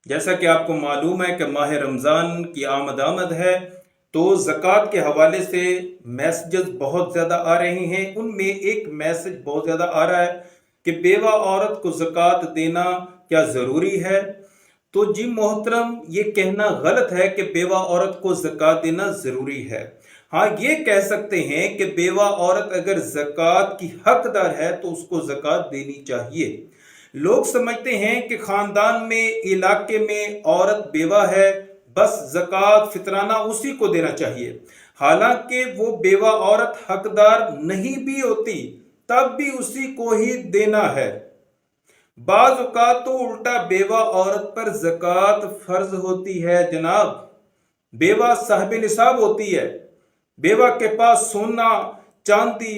جیسا کہ آپ کو معلوم ہے کہ ماہ رمضان کی آمد ہے، تو زکوٰۃ کے حوالے سے میسجز بہت زیادہ آ رہے ہیں۔ ان میں ایک میسج بہت زیادہ آ رہا ہے کہ بیوہ عورت کو زکوٰۃ دینا کیا ضروری ہے؟ تو جی محترم، یہ کہنا غلط ہے کہ بیوہ عورت کو زکوٰۃ دینا ضروری ہے۔ ہاں، یہ کہہ سکتے ہیں کہ بیوہ عورت اگر زکوٰۃ کی حقدار ہے تو اس کو زکوٰۃ دینی چاہیے۔ لوگ سمجھتے ہیں کہ خاندان میں، علاقے میں عورت بیوہ ہے، بس زکوٰۃ فطرانہ اسی کو دینا چاہیے، حالانکہ وہ بیوہ عورت حقدار نہیں بھی ہوتی، تب بھی اسی کو ہی دینا ہے۔ بعض اوقات تو الٹا بیوہ عورت پر زکوٰۃ فرض ہوتی ہے جناب۔ بیوہ صاحب نصاب ہوتی ہے، بیوہ کے پاس سونا، چاندی،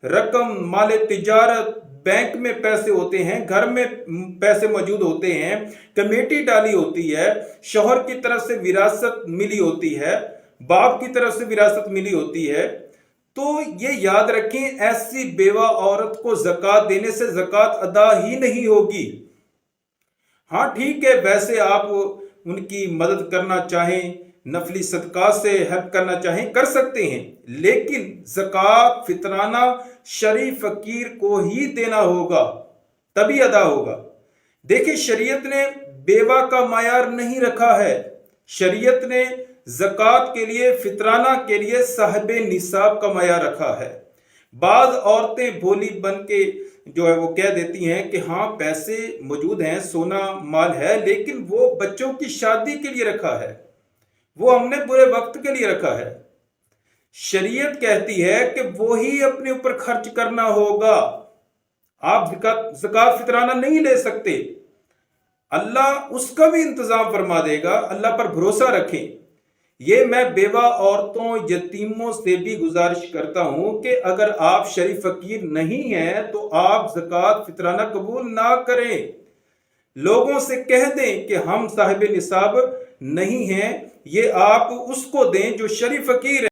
رقم، مال تجارت، بینک میں پیسے ہوتے ہیں، گھر میں پیسے موجود ہوتے ہیں، کمیٹی ڈالی ہوتی ہے، شوہر کی طرف سے وراثت ملی ہوتی ہے، باپ کی طرف سے وراثت ملی ہوتی ہے۔ تو یہ یاد رکھیں، ایسی بیوہ عورت کو زکوٰۃ دینے سے زکوٰۃ ادا ہی نہیں ہوگی۔ ہاں ٹھیک ہے، ویسے آپ ان کی مدد کرنا چاہیں، نفلی صدقات سے ہیلپ کرنا چاہیں، کر سکتے ہیں، لیکن زکوٰۃ فطرانہ شرعی فقیر کو ہی دینا ہوگا، تبھی ادا ہوگا۔ دیکھیں، شریعت نے بیوہ کا معیار نہیں رکھا ہے، شریعت نے زکوٰۃ کے لیے، فطرانہ کے لیے صاحب نصاب کا معیار رکھا ہے۔ بعض عورتیں بھولی بن کے وہ کہہ دیتی ہیں کہ ہاں پیسے موجود ہیں، سونا مال ہے، لیکن وہ بچوں کی شادی کے لیے رکھا ہے، وہ ہم نے برے وقت کے لیے رکھا ہے۔ شریعت کہتی ہے کہ وہی اپنے اوپر خرچ کرنا ہوگا، آپ زکوٰۃ فطرانہ نہیں لے سکتے، اللہ اس کا بھی انتظام فرما دے گا، اللہ پر بھروسہ رکھیں۔ یہ میں بیوہ عورتوں، یتیموں سے بھی گزارش کرتا ہوں کہ اگر آپ شرعی فقیر نہیں ہیں تو آپ زکوٰۃ فطرانہ قبول نہ کریں، لوگوں سے کہہ دیں کہ ہم صاحب نصاب نہیں ہیں، یہ آپ اس کو دیں جو شرعی فقیر ہے۔